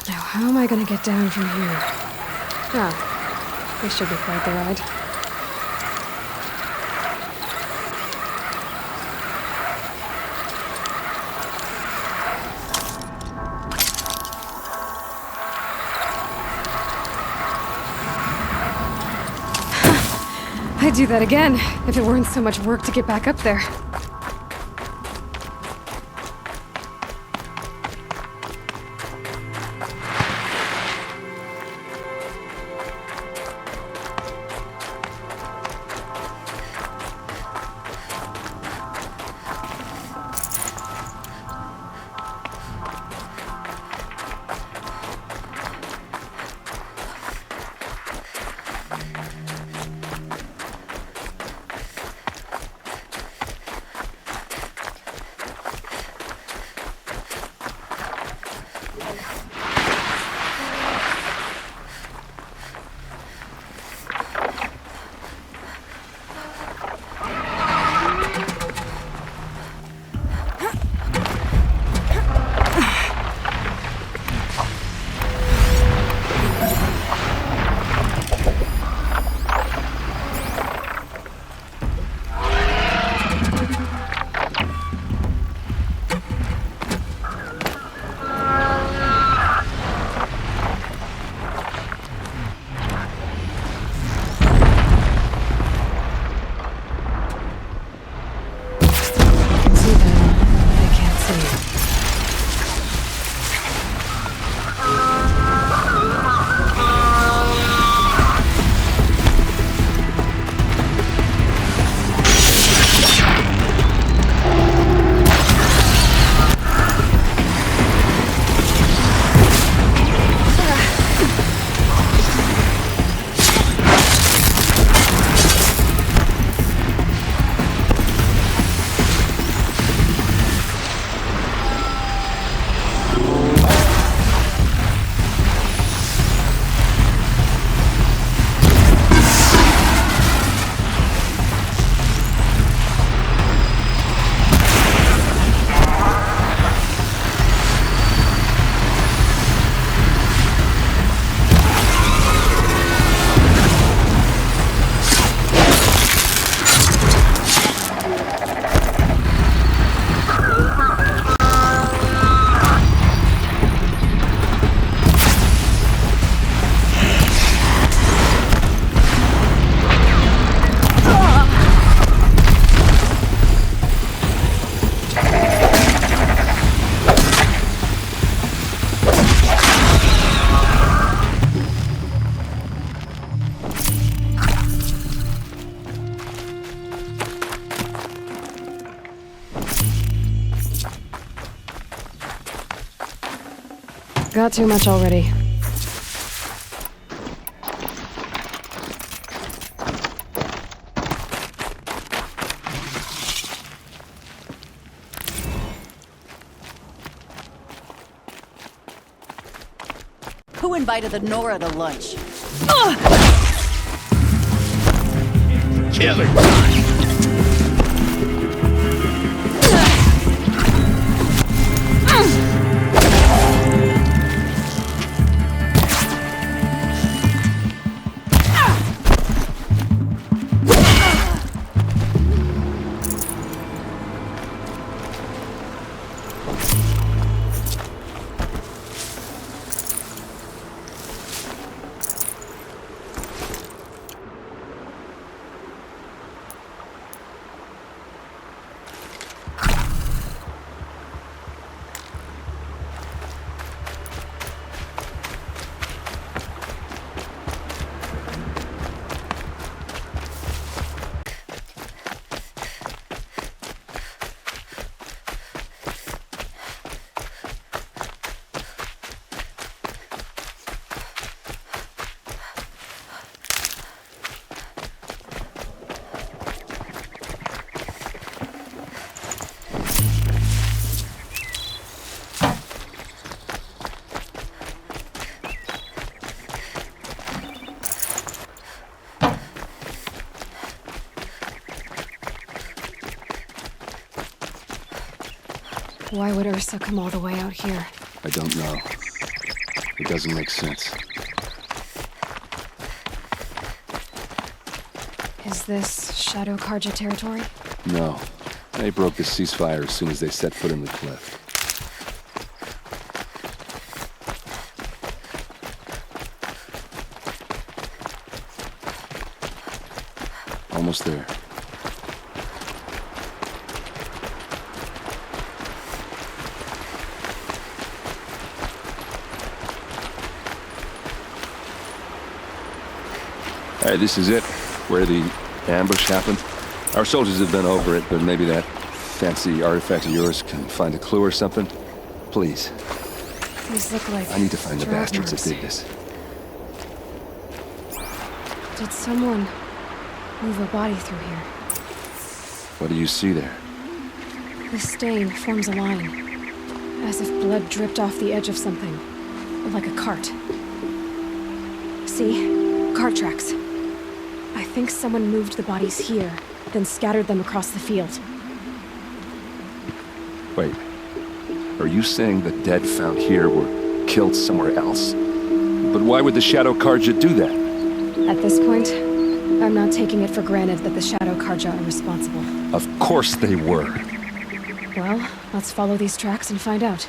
Now, how am I gonna get down from here? Ah, this should be quite the ride. I'd do that again, if it weren't so much work to get back up there. Got too much already. Who invited the Nora to lunch? Killer time! Why would Ursa come all the way out here? I don't know. It doesn't make sense. Is this Shadow Karja territory? No. They broke the ceasefire as soon as they set foot in the cliff. Almost there. Alright, this is it. Where the ambush happened. Our soldiers have been over it, but maybe that fancy artifact of yours can find a clue or something. Please. These look like I need to find the drag bastards marks. that did this. Did someone move a body through here? What do you see there? The stain forms a line, as if blood dripped off the edge of something, like a cart. See? Cart tracks. I think someone moved the bodies here, then scattered them across the field. Wait. Are you saying the dead found here were killed somewhere else? But why would the Shadow Karja do that? At this point, I'm not taking it for granted that the Shadow Karja are responsible. Of course they were. Well, let's follow these tracks and find out.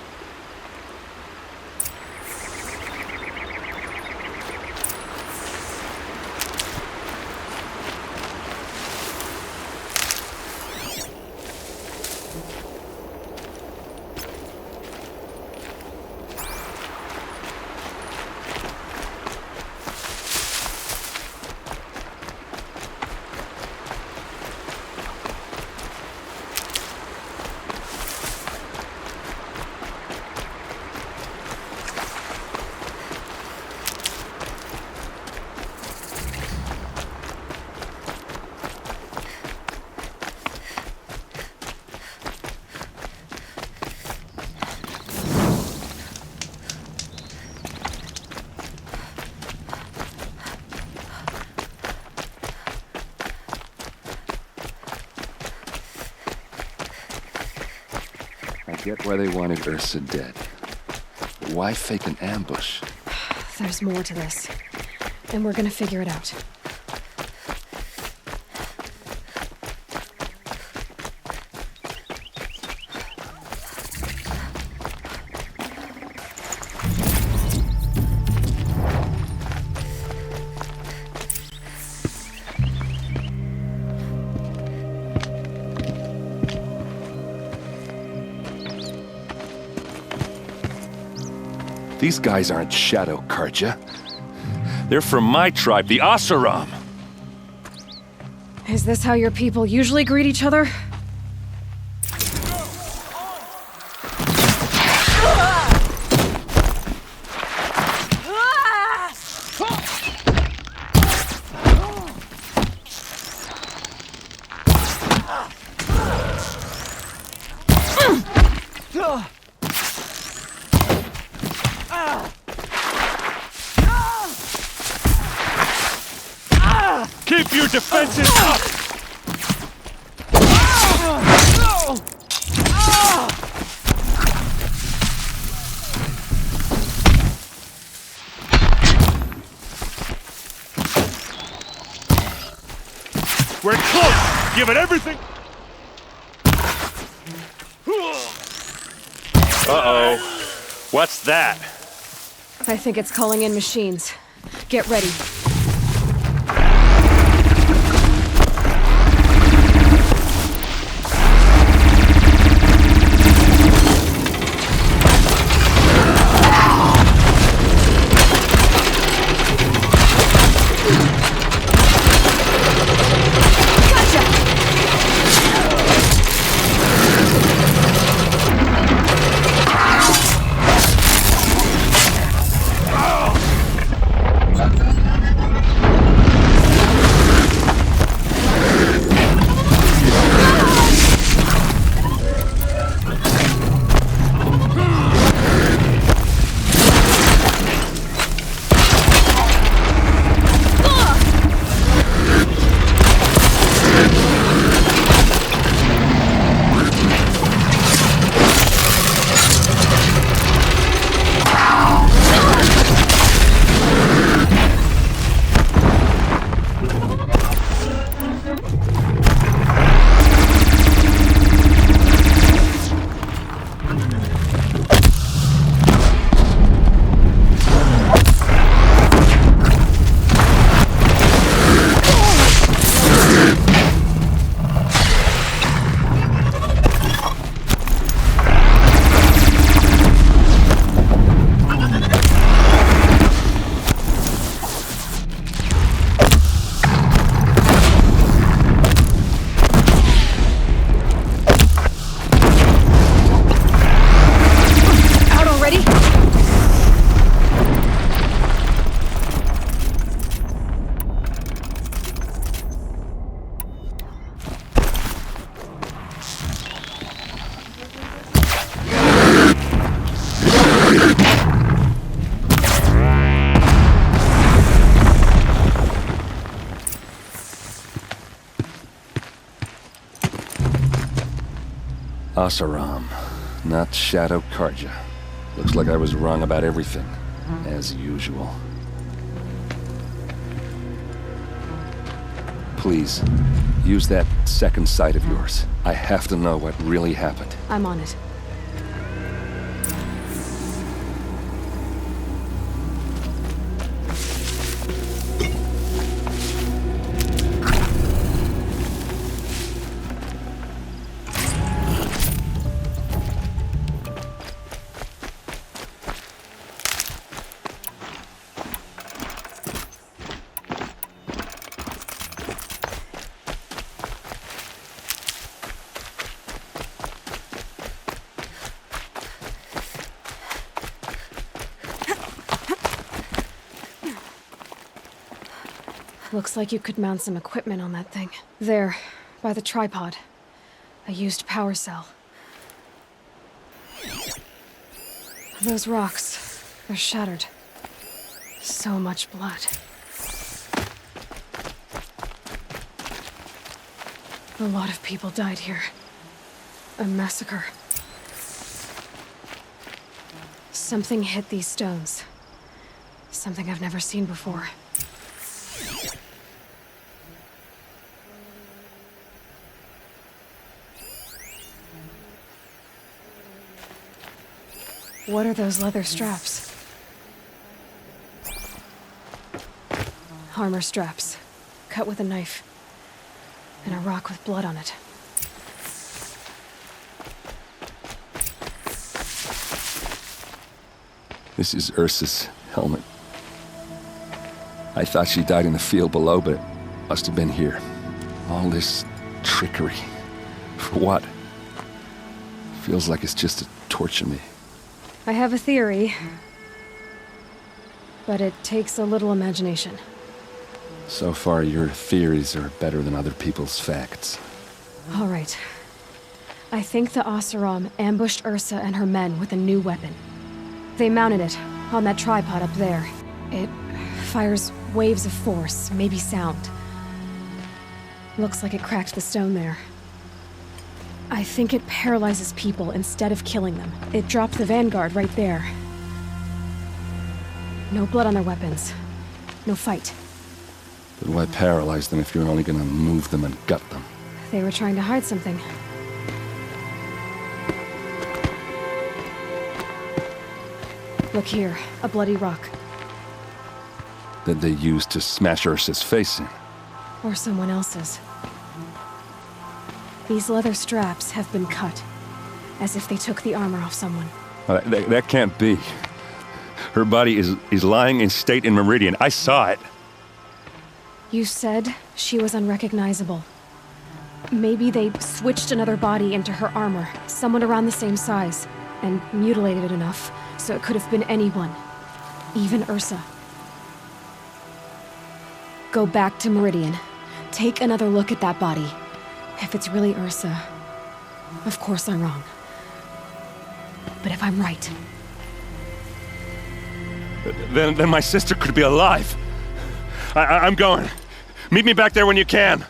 I get why they wanted Ursa dead. But why fake an ambush? There's more to this, and we're gonna figure it out. These guys aren't Shadow Karja. They're from my tribe, the Asaram. Is this how your people usually greet each other? Keep your defenses up! We're close! Give it everything! Uh-oh. What's that? I think it's calling in machines. Get ready. Asaram, not Shadow Karja. Looks like I was wrong about everything, as usual. Please, use that second sight of yours. I have to know what really happened. I'm on it. Looks like you could mount some equipment on that thing. There, by the tripod. A used power cell. Those rocks, they're shattered. So much blood. A lot of people died here. A massacre. Something hit these stones. Something I've never seen before. What are those leather straps? Armor straps, cut with a knife, and a rock with blood on it. This is Ursa's helmet. I thought she died in the field below, but it must have been here. All this trickery. For what? Feels like it's just to torture me. I have a theory, but it takes a little imagination. So far, your theories are better than other people's facts. All right. I think the Oseram ambushed Ursa and her men with a new weapon. They mounted it on that tripod up there. It fires waves of force, maybe sound. Looks like it cracked the stone there. I think it paralyzes people instead of killing them. It dropped the vanguard right there. No blood on their weapons. No fight. But why paralyze them if you're only gonna move them and gut them? They were trying to hide something. Look here, a bloody rock. That they used to smash Ursa's face in. Or someone else's. These leather straps have been cut, as if they took the armor off someone. Well, that can't be. Her body is lying in state in Meridian. I saw it. You said she was unrecognizable. Maybe they switched another body into her armor, someone around the same size, and mutilated it enough so it could have been anyone. Even Ursa. Go back to Meridian. Take another look at that body. If it's really Ursa, of course I'm wrong. But if I'm right... Then my sister could be alive. I'm going. Meet me back there when you can.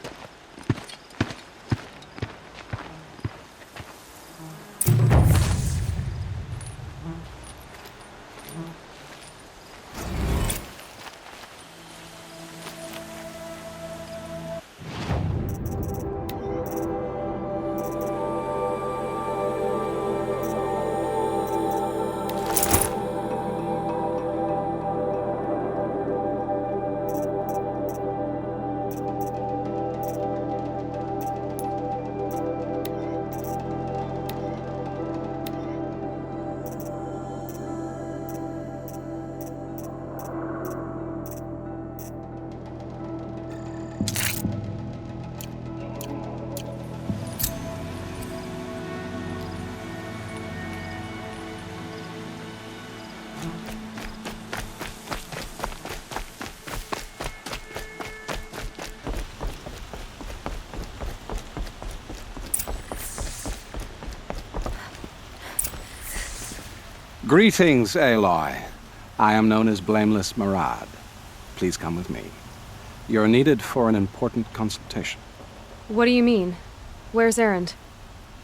Greetings, Aloy. I am known as Blameless Marad. Please come with me. You're needed for an important consultation. What do you mean? Where's Erend?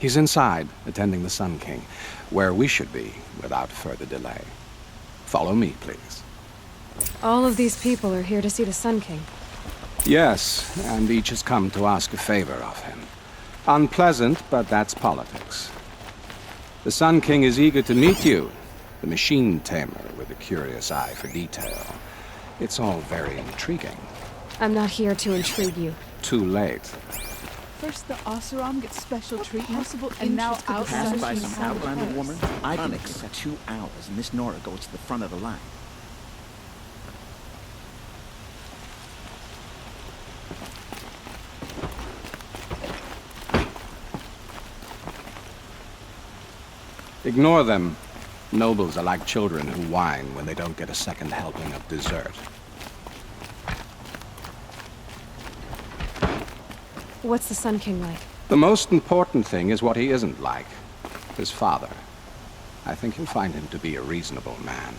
He's inside, attending the Sun King, where we should be without further delay. Follow me, please. All of these people are here to see the Sun King. Yes, and each has come to ask a favor of him. Unpleasant, but that's politics. The Sun King is eager to meet you, the machine tamer with a curious eye for detail. It's all very intriguing. I'm not here to intrigue you. Too late. First the Oseram gets special treatment, and now Passed by outside some outlander woman? I can accept 2 hours, and Miss Nora goes to the front of the line. Ignore them. Nobles are like children who whine when they don't get a second helping of dessert. What's the Sun King like? The most important thing is what he isn't like. His father. I think you'll find him to be a reasonable man.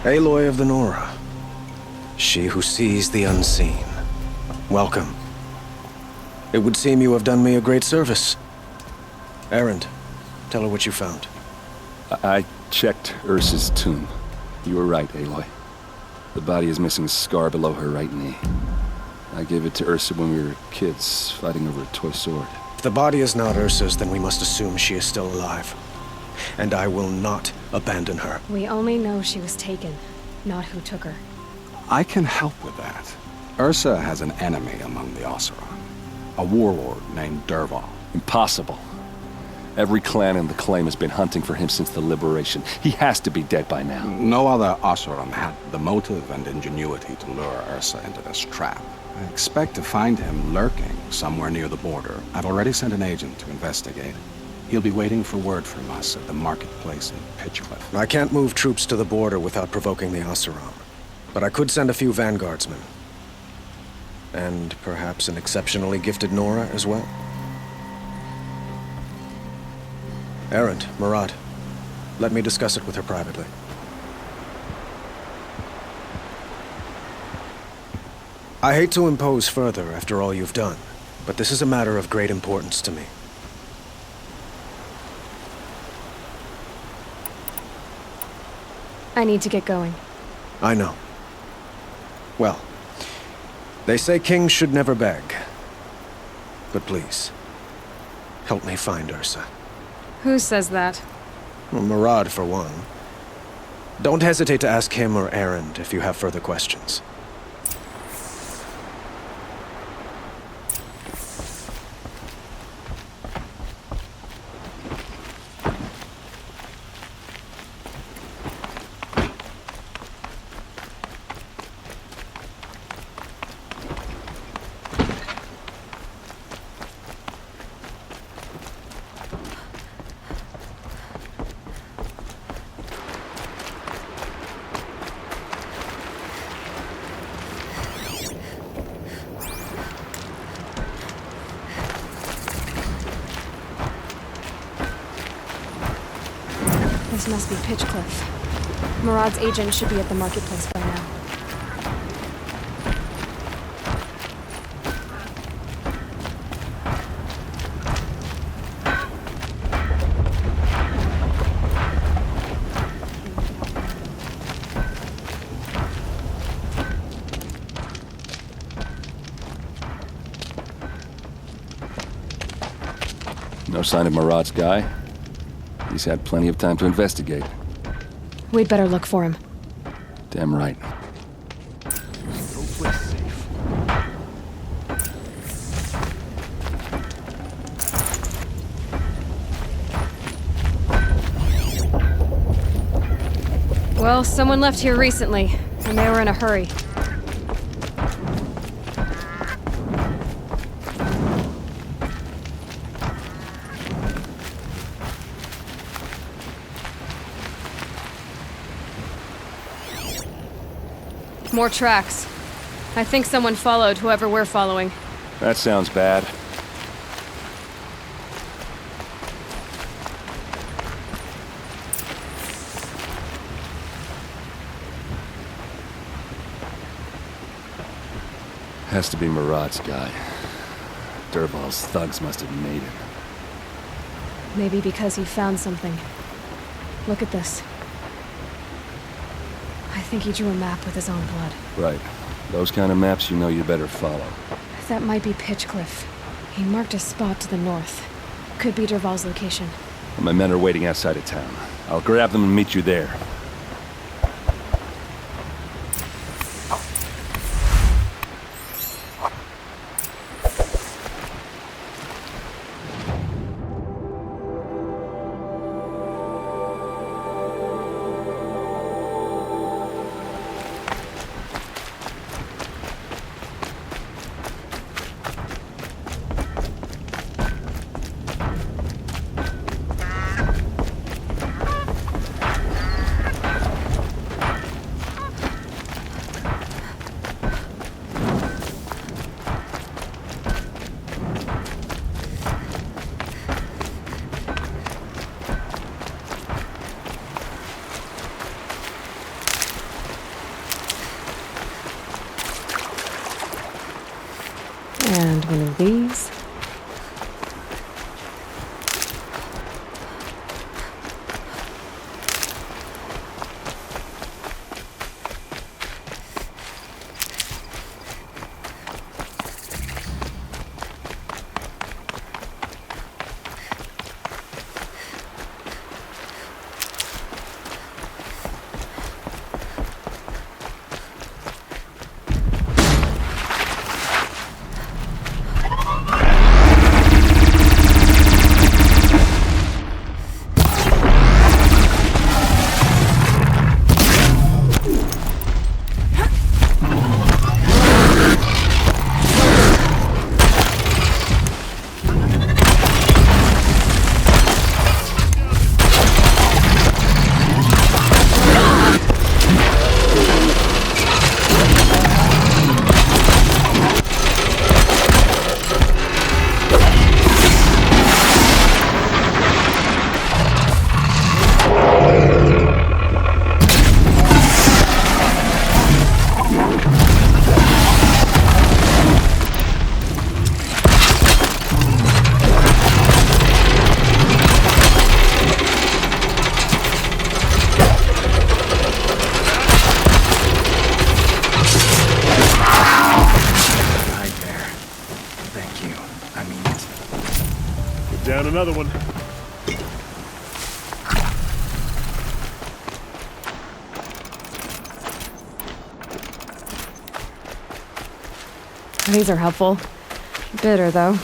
Aloy of the Nora. She who sees the unseen. Welcome. It would seem you have done me a great service. Erend, tell her what you found. I checked Ursa's tomb. You were right, Aloy. The body is missing a scar below her right knee. I gave it to Ursa when we were kids, fighting over a toy sword. If the body is not Ursa's, then we must assume she is still alive. And I will not abandon her. We only know she was taken, not who took her. I can help with that. Ursa has an enemy among the Oseram. A warlord named Dervahl. Impossible. Every clan in the claim has been hunting for him since the liberation. He has to be dead by now. No other Oseram had the motive and ingenuity to lure Ursa into this trap. I expect to find him lurking somewhere near the border. I've already sent an agent to investigate. He'll be waiting for word from us at the marketplace in Pitchcliff. I can't move troops to the border without provoking the Oseram. But I could send a few vanguardsmen. And perhaps an exceptionally gifted Nora as well. Erend, Murad, let me discuss it with her privately. I hate to impose further after all you've done, but this is a matter of great importance to me. I need to get going. I know. Well, they say kings should never beg. But please, help me find Ursa. Who says that? Well, Murad, for one. Don't hesitate to ask him or Erend if you have further questions. This must be Pitchcliff. Murad's agent should be at the marketplace by now. No sign of Murad's guy? He's had plenty of time to investigate. We'd better look for him. Damn right. No place safe. Well, someone left here recently, and they were in a hurry. More tracks. I think someone followed whoever we're following. That sounds bad. Has to be Murad's guy. Dervahl's thugs must have made it. Maybe because he found something. Look at this. I think he drew a map with his own blood. Right. Those kind of maps you know you better follow. That might be Pitchcliff. He marked a spot to the north. Could be Dervahl's location. My men are waiting outside of town. I'll grab them and meet you there. And one of these. Down another one. These are helpful. Bitter, though.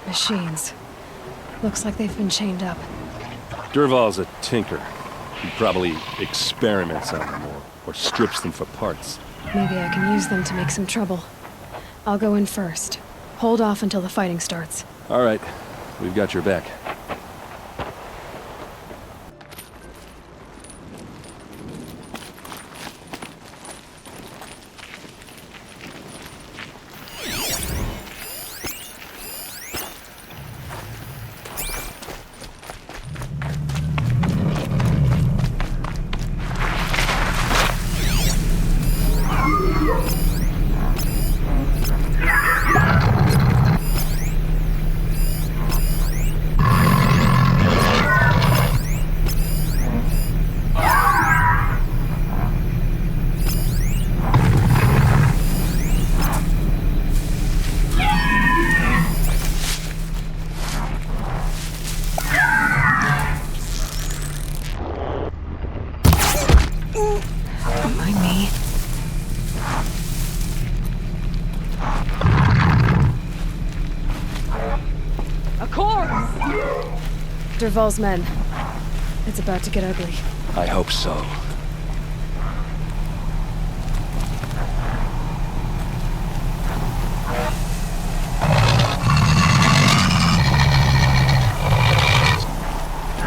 Machines. Looks like they've been chained up. Dervahl's a tinker. He probably experiments on them or strips them for parts. Maybe I can use them to make some trouble. I'll go in first. Hold off until the fighting starts. All right. We've got your back. Don't mind me. A corpse! Derval's men. It's about to get ugly. I hope so.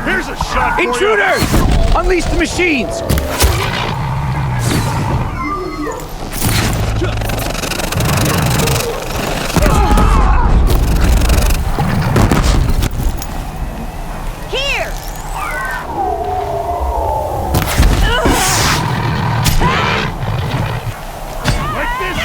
Here's a shot for you. Intruders! Unleash the machines! Here! Like this.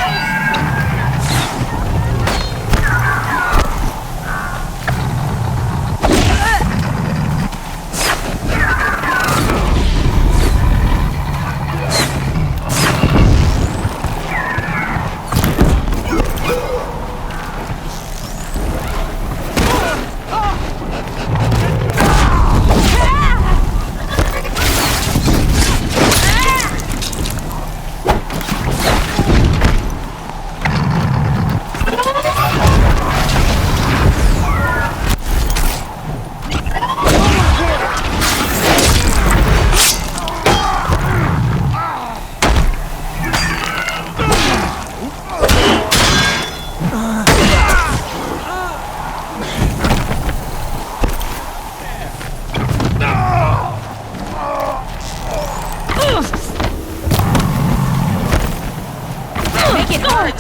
Make it hurt!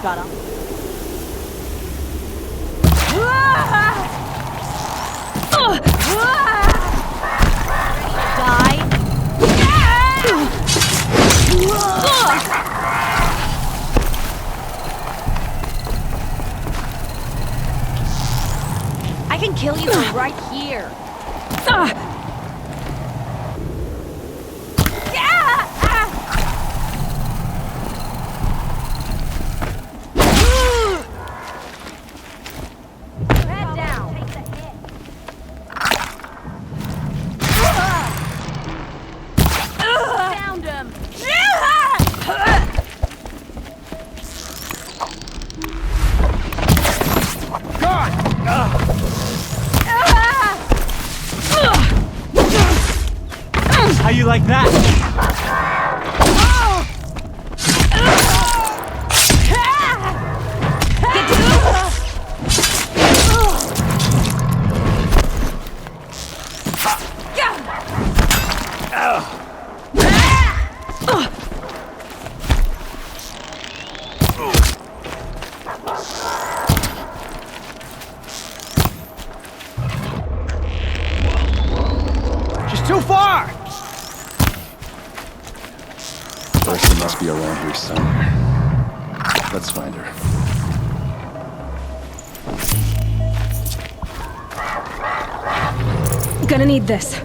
Got him. I can kill you from right here. Head down. Take the hit. Found him. How you like that? She's too far! Ursa must be around here somewhere. Let's find her. Gonna need this.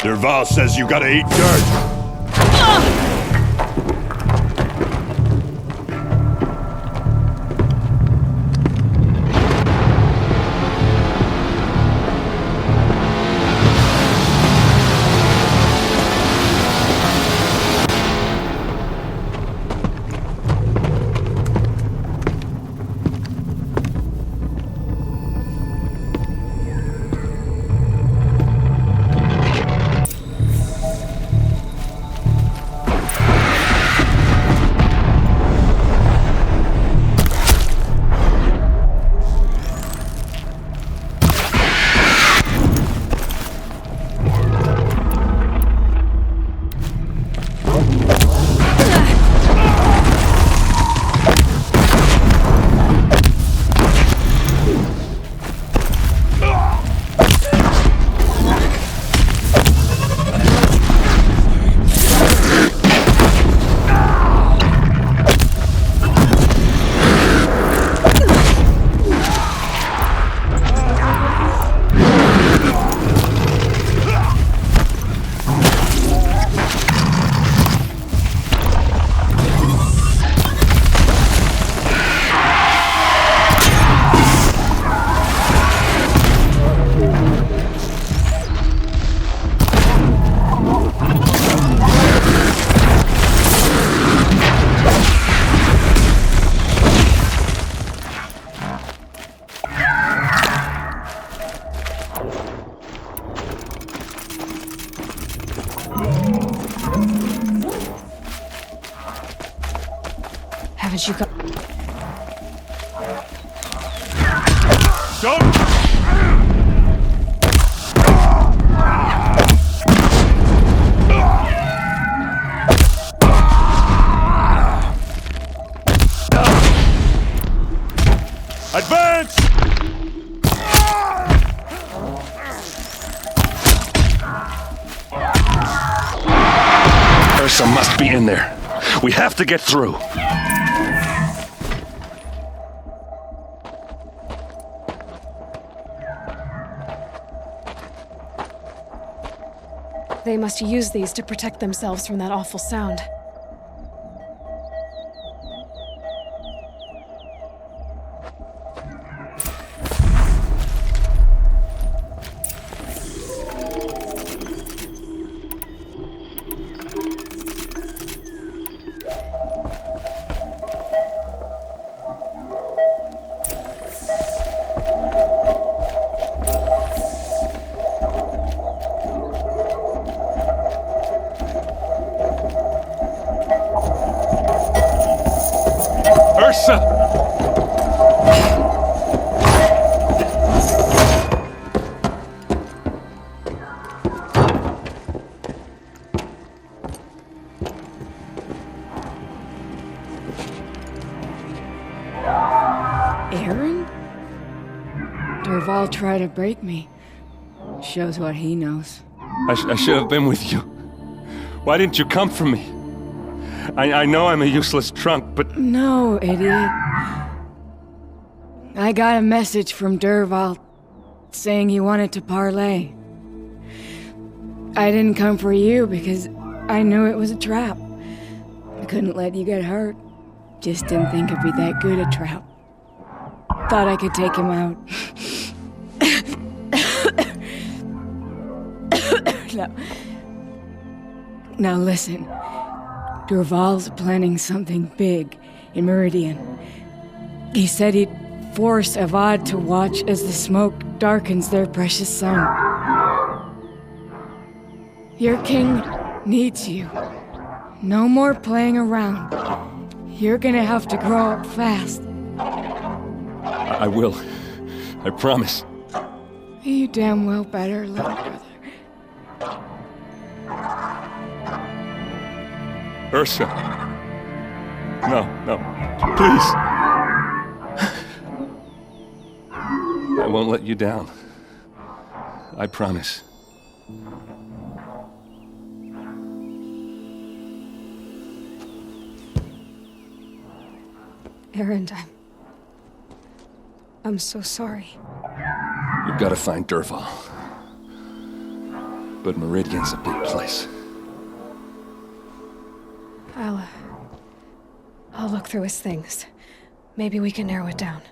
Derval says you gotta eat dirt. Once you got... Don't! Advance! Ursa must be in there. We have to get through. They must use these to protect themselves from that awful sound. Ursa! Aaron? Dervahl tried to break me. Shows what he knows. I should have been with you. Why didn't you come for me? I know I'm a useless trunk, but... No, idiot. I got a message from Dervahl saying he wanted to parlay. I didn't come for you because I knew it was a trap. I couldn't let you get hurt. Just didn't think it'd be that good a trap. Thought I could take him out. Now listen. Dervahl's planning something big in Meridian. He said he'd force Avad to watch as the smoke darkens their precious sun. Your king needs you. No more playing around. You're gonna have to grow up fast. I will. I promise. You damn well better, little brother. Ursa. No, no. Please. I won't let you down. I promise. Aaron, I'm so sorry. We've got to find Dervahl. But Meridian's a big place. I'll look through his things. Maybe we can narrow it down.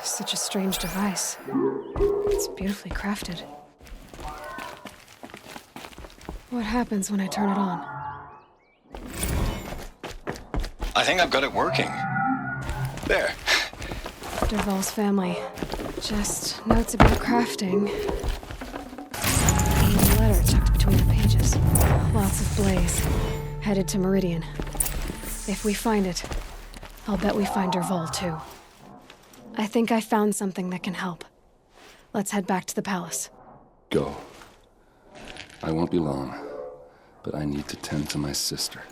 Such a strange device. It's beautifully crafted. What happens when I turn it on? I think I've got it working. There. Dervahl's family. Just notes about crafting. And a letter tucked between the pages. Lots of blaze. Headed to Meridian. If we find it, I'll bet we find Dervahl too. I think I found something that can help. Let's head back to the palace. Go. I won't be long, but I need to tend to my sister.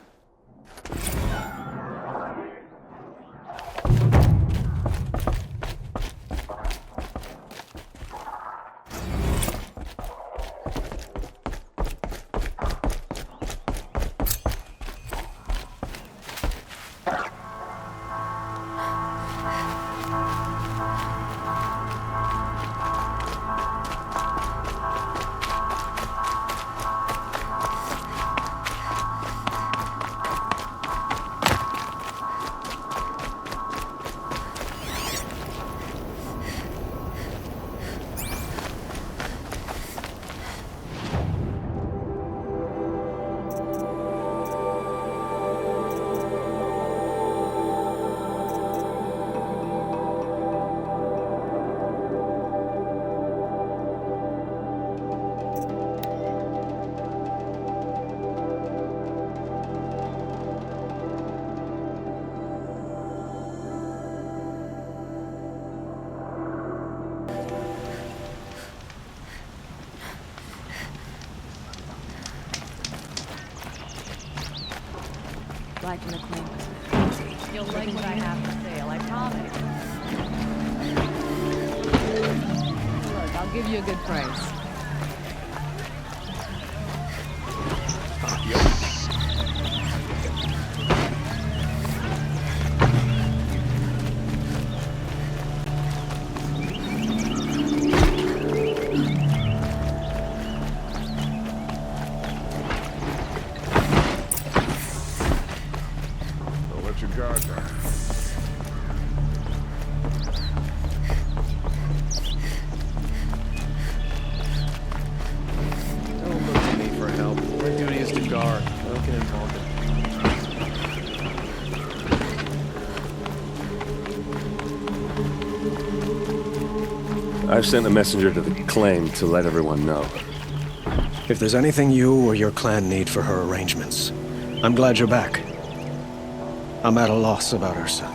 liking the claim business. You'll like what I have for sale, I promise. Look, I'll give you a good price. Don't let your guard down. Don't look to me for help. My duty is to guard. Don't get involved in I've sent a messenger to the claim to let everyone know. If there's anything you or your clan need for her arrangements, I'm glad you're back. I'm at a loss about Ursa.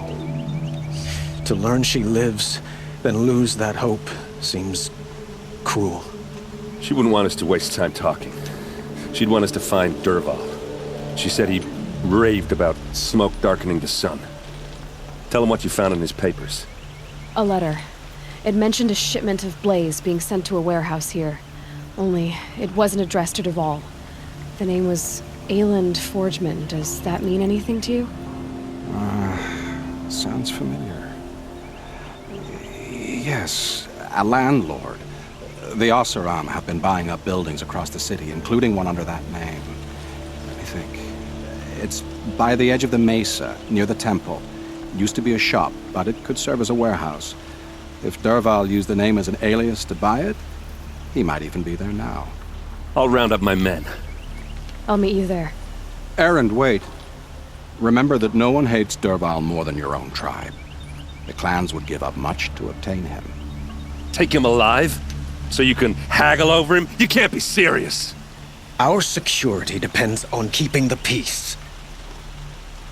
To learn she lives, then lose that hope seems cruel. She wouldn't want us to waste time talking. She'd want us to find Dervahl. She said he raved about smoke darkening the sun. Tell him what you found in his papers. A letter. It mentioned a shipment of blaze being sent to a warehouse here. Only, it wasn't addressed to Dervahl. The name was Ayland Forgeman. Does that mean anything to you? Sounds familiar. Yes, a landlord. The Oseram have been buying up buildings across the city, including one under that name. Let me think. It's by the edge of the mesa, near the temple. It used to be a shop, but it could serve as a warehouse. If Dervahl used the name as an alias to buy it, he might even be there now. I'll round up my men. I'll meet you there. Erend, wait. Remember that no one hates Dervahl more than your own tribe. The clans would give up much to obtain him. Take him alive? So you can haggle over him? You can't be serious. Our security depends on keeping the peace.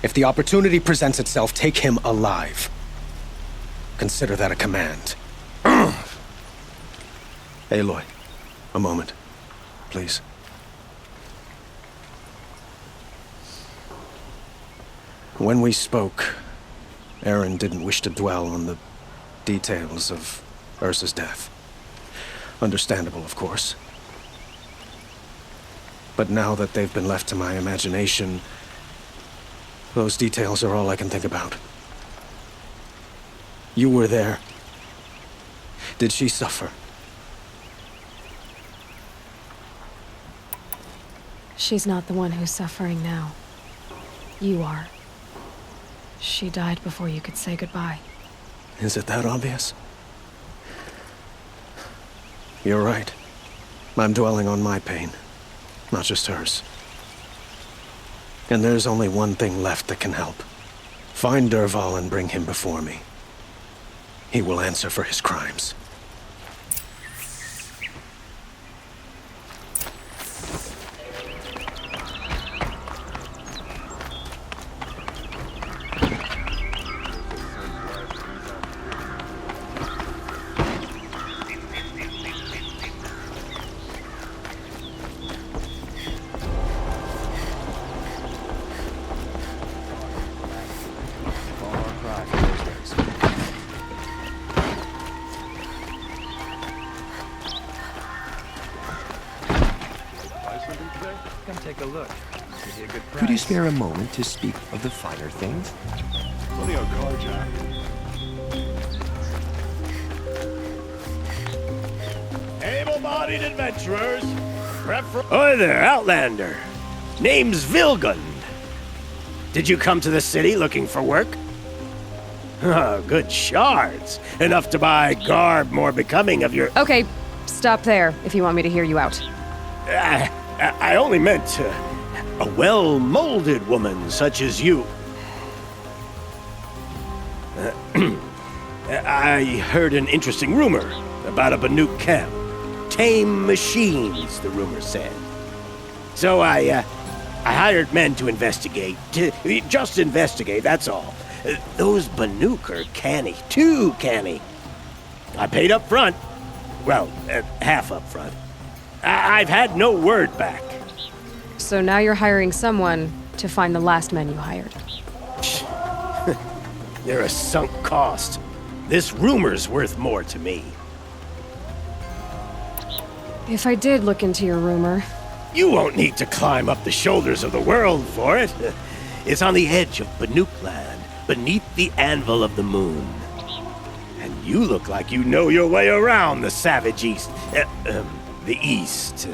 If the opportunity presents itself, take him alive. Consider that a command. Aloy, a moment, please. When we spoke, Erend didn't wish to dwell on the details of Ursa's death. Understandable, of course. But now that they've been left to my imagination, those details are all I can think about. You were there. Did she suffer? She's not the one who's suffering now. You are. She died before you could say goodbye. Is it that obvious? You're right. I'm dwelling on my pain, not just hers. And there's only one thing left that can help. Find Dervahl and bring him before me. He will answer for his crimes. Could you spare a moment to speak of the finer things? Plenty of carjack. Able-bodied adventurers, Oi there, Outlander. Name's Vilgund. Did you come to the city looking for work? Oh, good shards. Enough to buy garb more becoming of your... Okay, stop there if you want me to hear you out. I only meant a well-molded woman such as you. I heard an interesting rumor about a Banuk camp. Tame machines, the rumor said. So I hired men to investigate. Just investigate, that's all. Those Banuk are canny, too canny. I paid up front. Well, half up front. I've had no word back. So now you're hiring someone to find the last men you hired. They're a sunk cost. This rumor's worth more to me. If I did look into your rumor... You won't need to climb up the shoulders of the world for it. It's on the edge of Banuk land, beneath the anvil of the moon. And you look like you know your way around the savage east. The east.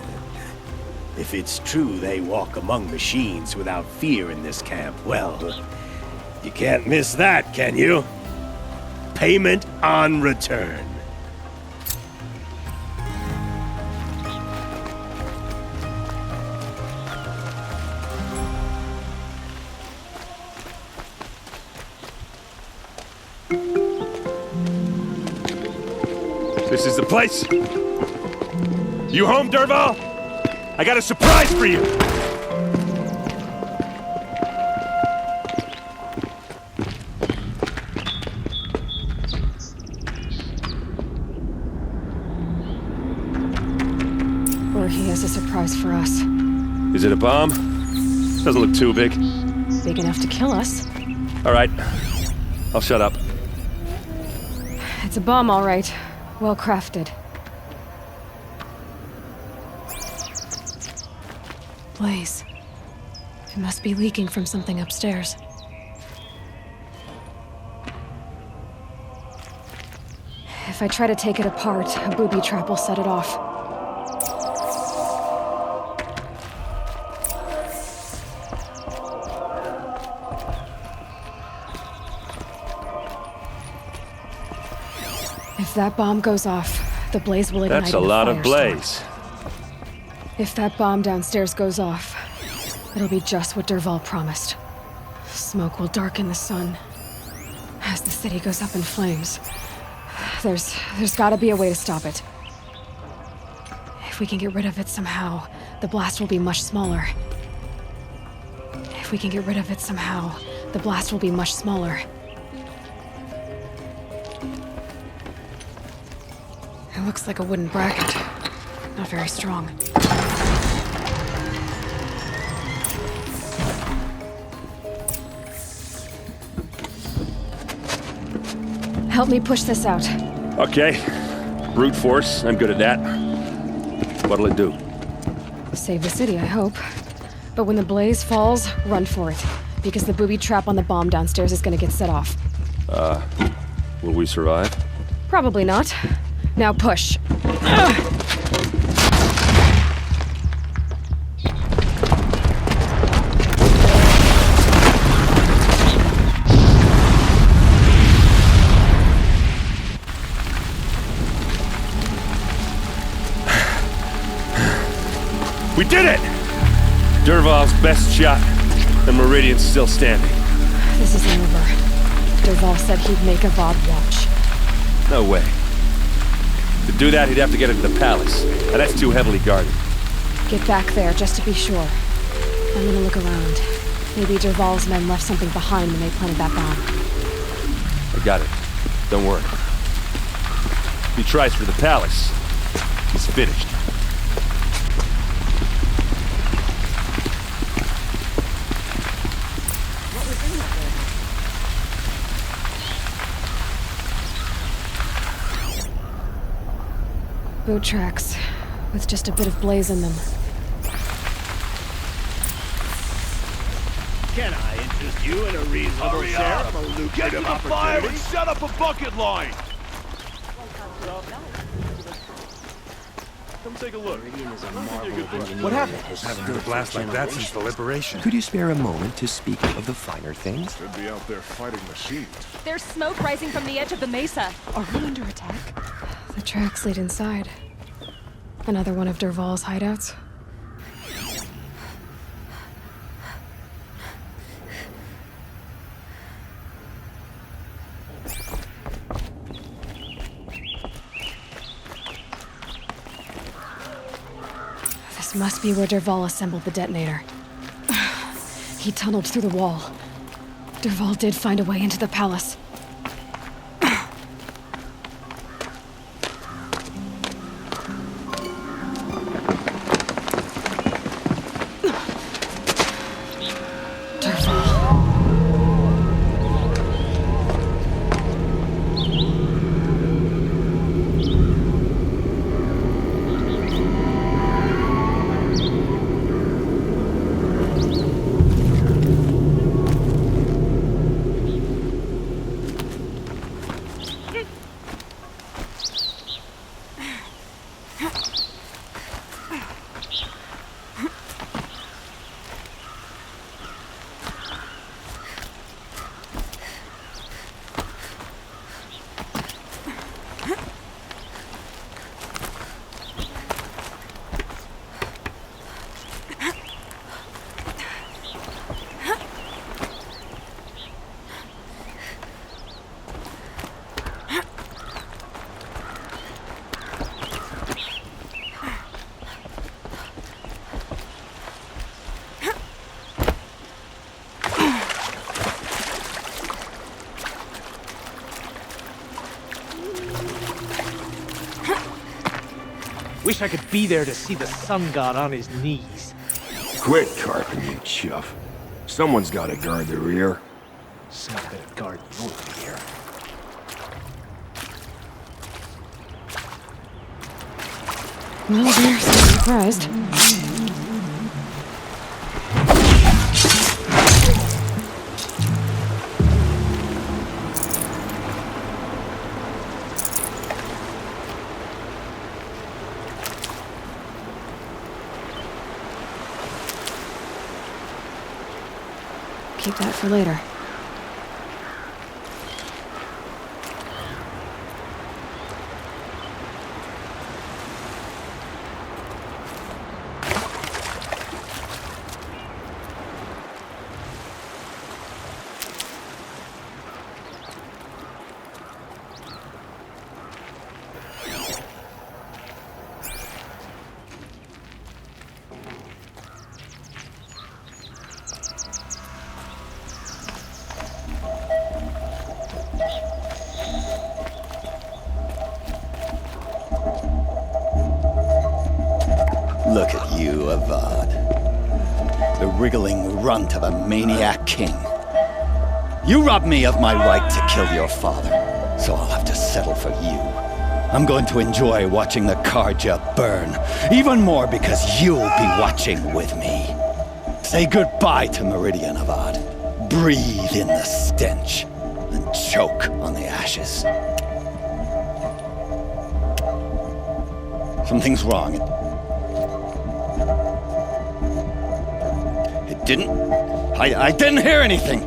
If it's true they walk among machines without fear in this camp, well, you can't miss that, can you? Payment on return. This is the place. You home, Derval? I got a surprise for you. Or he has a surprise for us. Is it a bomb? Doesn't look too big. Big enough to kill us. All right. I'll shut up. It's a bomb, all right. Well crafted. Blaze. It must be leaking from something upstairs. If I try to take it apart, a booby trap will set it off. If that bomb goes off, the blaze will ignite. That's a lot of blaze. If that bomb downstairs goes off, it'll be just what Derval promised. Smoke will darken the sun as the city goes up in flames. There's gotta be a way to stop it. If we can get rid of it somehow, the blast will be much smaller. If we can get rid of it somehow, the blast will be much smaller. It looks like a wooden bracket. Not very strong. Help me push this out. Okay. Brute force, I'm good at that. What'll it do? Save the city, I hope. But when the blaze falls, run for it. Because the booby trap on the bomb downstairs is gonna get set off. Will we survive? Probably not. Now push. We did it! Derval's best shot, and Meridian's still standing. This isn't over. Derval said he'd make a VOD watch. No way. To do that, he'd have to get into the palace, and that's too heavily guarded. Get back there, just to be sure. I'm gonna look around. Maybe Derval's men left something behind when they planted that bomb. I got it. Don't worry. If he tries for the palace, he's finished. Boot tracks, with just a bit of blaze in them. Can I interest you in a reasonable share of a lucrative Get to the fire and set up a bucket line! Come take a look. What happened? Haven't had a blast like that since the liberation. Could you spare a moment to speak of the finer things? Should be out there fighting machines. There's smoke rising from the edge of the mesa. Are we under attack? The tracks lead inside. Another one of Derval's hideouts. This must be where Derval assembled the detonator. He tunneled through the wall. Derval did find a way into the palace. Wish I could be there to see the sun god on his knees. Quit carping, you chuff. Someone's gotta guard the rear. It's not gonna guard your rear. Well, there's no surprised. Keep that for later. Look at you, Avad. The wriggling runt of a maniac king. You robbed me of my right to kill your father, so I'll have to settle for you. I'm going to enjoy watching the Karja burn, even more because you'll be watching with me. Say goodbye to Meridian, Avad. Breathe in the stench, and choke on the ashes. Something's wrong. I didn't hear anything.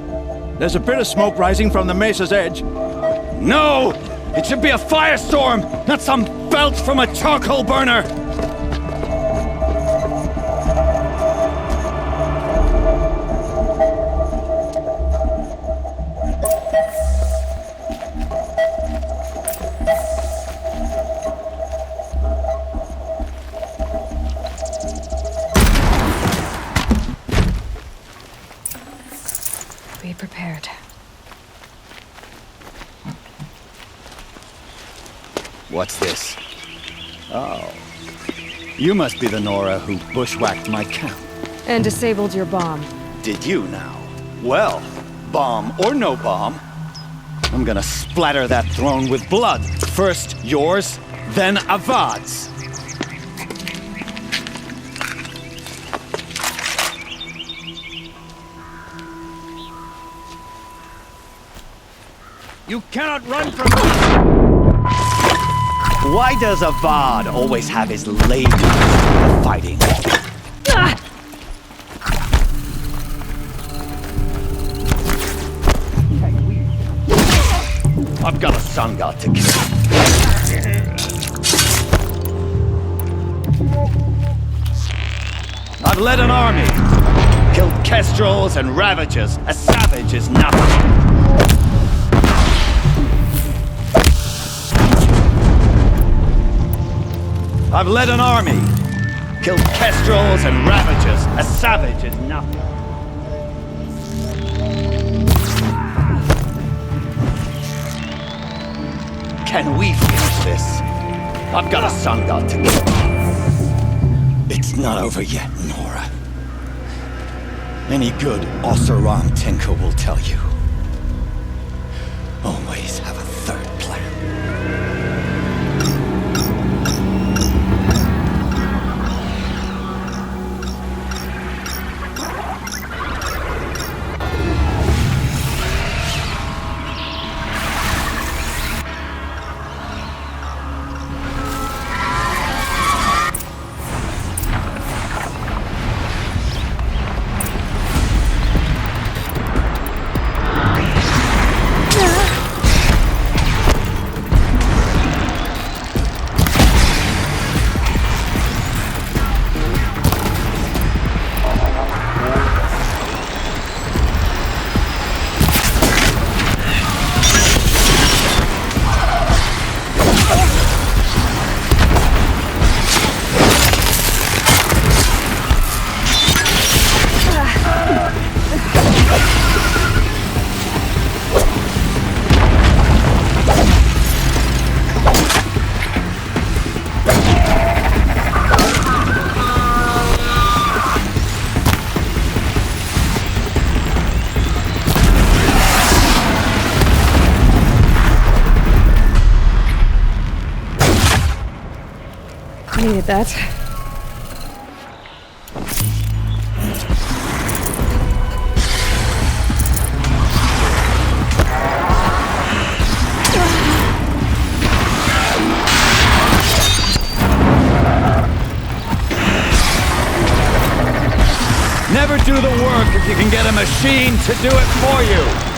There's a bit of smoke rising from the mesa's edge. No! It should be a firestorm, not some belch from a charcoal burner! Be prepared. What's this? Oh. You must be the Nora who bushwhacked my camp. And disabled your bomb. Did you now? Well, bomb or no bomb, I'm gonna splatter that throne with blood. First yours, then Avad's. You cannot run from me! Why does Avad always have his ladies in the fighting? I've got a sun god to kill. I've led an army, killed kestrels and ravagers. A savage is nothing. I've led an army, killed kestrels and ravagers. A savage is nothing. Can we finish this? I've got a sun god to kill. It's not over yet, Nora. Any good Oseram tinker will tell you. Always have a third plan. Needed that. Never do the work if you can get a machine to do it for you.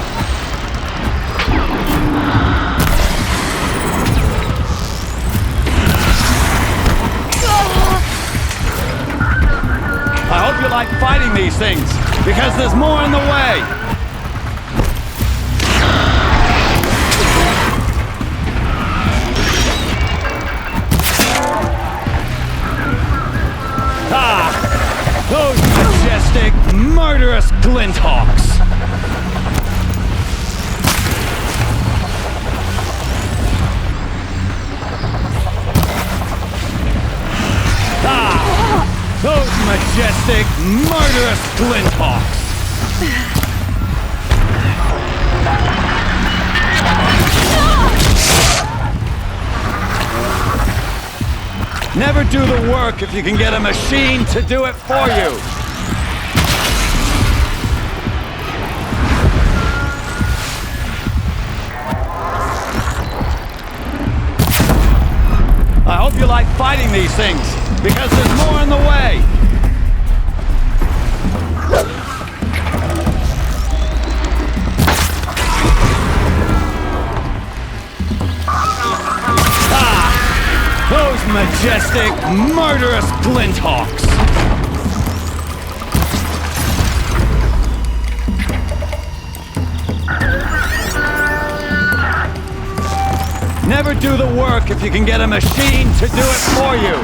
I hope you like fighting these things, because there's more in the way. Those majestic, murderous glinthawks! Those majestic, murderous glinthawks! Never do the work if you can get a machine to do it for you. I hope you like fighting these things, because there's more in the way. Those majestic, murderous glinthawks! Never do the work if you can get a machine to do it for you.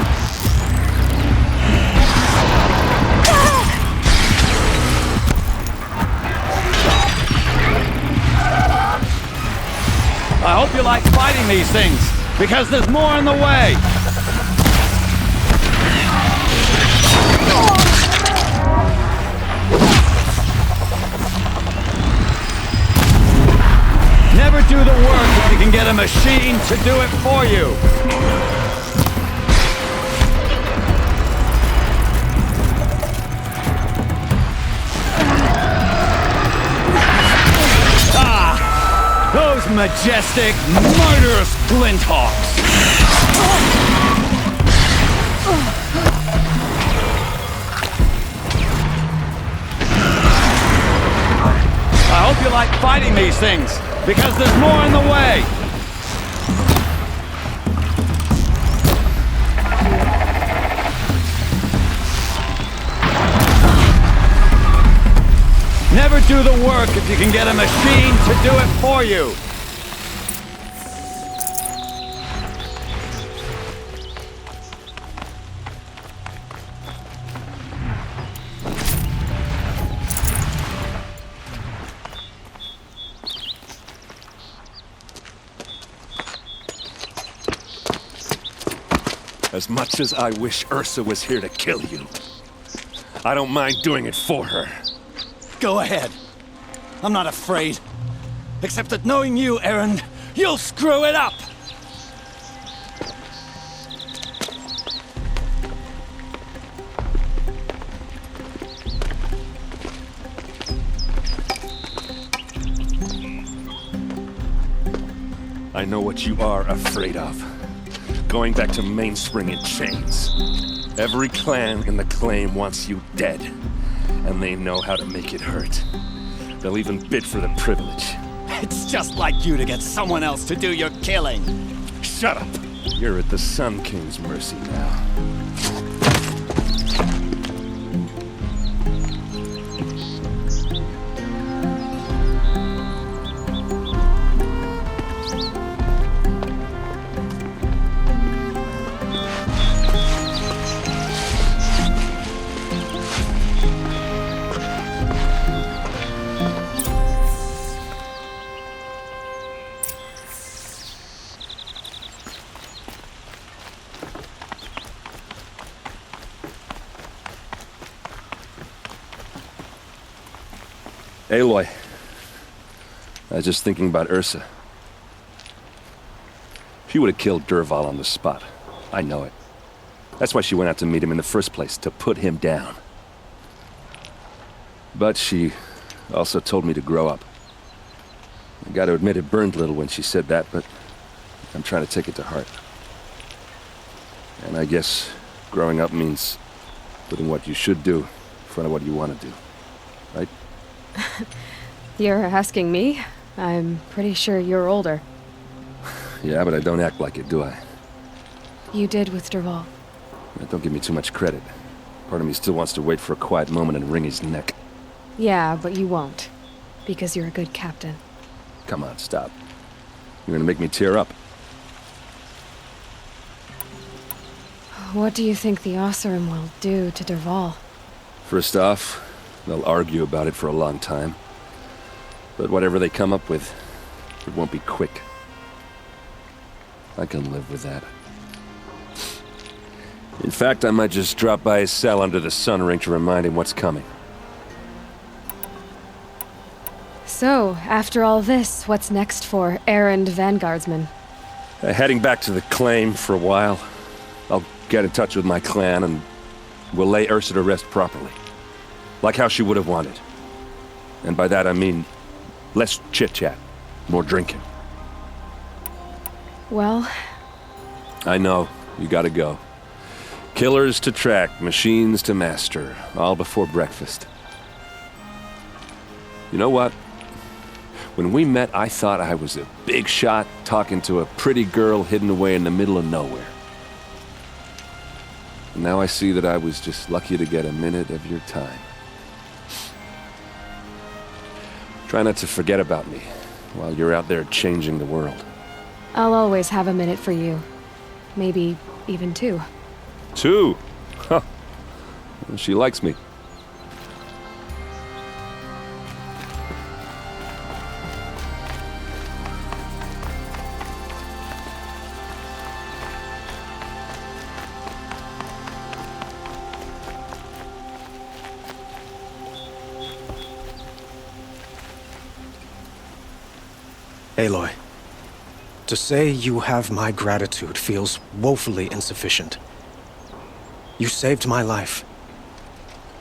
I hope you like fighting these things, because there's more in the way. Never do the work if you can get a machine to do it for you. Those majestic, murderous glinthawks! I hope you like fighting these things, because there's more in the way! Never do the work if you can get a machine to do it for you! As much as I wish Ursa was here to kill you, I don't mind doing it for her. Go ahead. I'm not afraid. Except that knowing you, Erend, you'll screw it up! I know what you are afraid of. Going back to Mainspring in chains. Every clan in the claim wants you dead. And they know how to make it hurt. They'll even bid for the privilege. It's just like you to get someone else to do your killing. Shut up! You're at the Sun King's mercy now. Aloy. I was just thinking about Ursa. She would have killed Dervahl on the spot. I know it. That's why she went out to meet him in the first place, to put him down. But she also told me to grow up. I gotta admit it burned a little when she said that, but I'm trying to take it to heart. And I guess growing up means putting what you should do in front of what you want to do, right? You're asking me? I'm pretty sure you're older. Yeah, but I don't act like it, do I? You did with Dervahl. Don't give me too much credit. Part of me still wants to wait for a quiet moment and wring his neck. Yeah, but you won't. Because you're a good captain. Come on, stop. You're gonna make me tear up. What do you think the Oseram will do to Dervahl? First off, they'll argue about it for a long time. But whatever they come up with, it won't be quick. I can live with that. In fact, I might just drop by his cell under the sun ring to remind him what's coming. So, after all this, what's next for errand vanguardsman? Heading back to the claim for a while. I'll get in touch with my clan and we'll lay Ursa to rest properly. Like how she would have wanted. And by that I mean less chit-chat, more drinking. Well... I know, you gotta go. Killers to track, machines to master, all before breakfast. You know what? When we met, I thought I was a big shot talking to a pretty girl hidden away in the middle of nowhere. And now I see that I was just lucky to get a minute of your time. Try not to forget about me while you're out there changing the world. I'll always have a minute for you. Maybe even two. Two? Huh. Well, she likes me. Aloy, to say you have my gratitude feels woefully insufficient. You saved my life.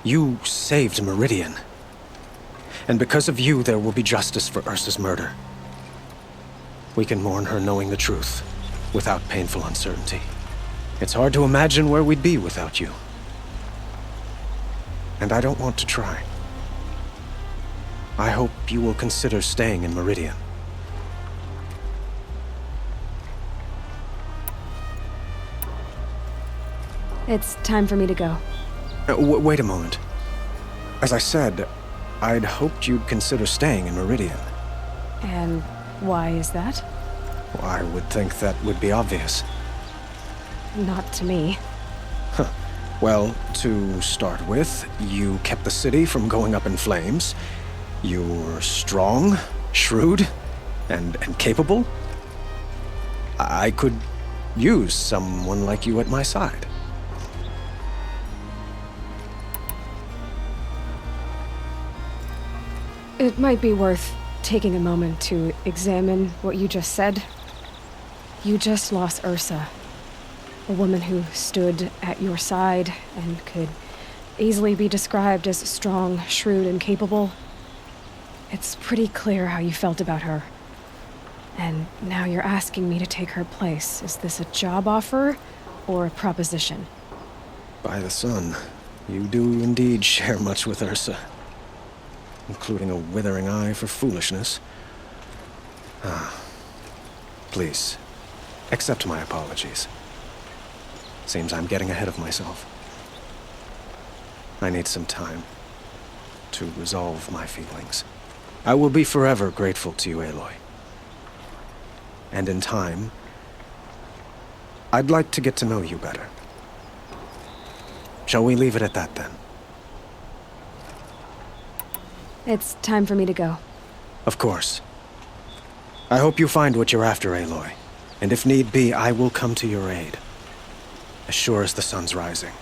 You saved Meridian. And because of you, there will be justice for Ursa's murder. We can mourn her knowing the truth, without painful uncertainty. It's hard to imagine where we'd be without you. And I don't want to try. I hope you will consider staying in Meridian. It's time for me to go. Wait a moment. As I said, I'd hoped you'd consider staying in Meridian. And why is that? Well, I would think that would be obvious. Not to me. Huh. Well, to start with, you kept the city from going up in flames. You were strong, shrewd, and capable. I could use someone like you at my side. It might be worth taking a moment to examine what you just said. You just lost Ursa. A woman who stood at your side and could easily be described as strong, shrewd, and capable. It's pretty clear how you felt about her. And now you're asking me to take her place. Is this a job offer or a proposition? By the sun, you do indeed share much with Ursa. Including a withering eye for foolishness. Please, accept my apologies. Seems I'm getting ahead of myself. I need some time to resolve my feelings. I will be forever grateful to you, Aloy. And in time, I'd like to get to know you better. Shall we leave it at that, then? It's time for me to go. Of course. I hope you find what you're after, Aloy. And if need be, I will come to your aid. As sure as the sun's rising.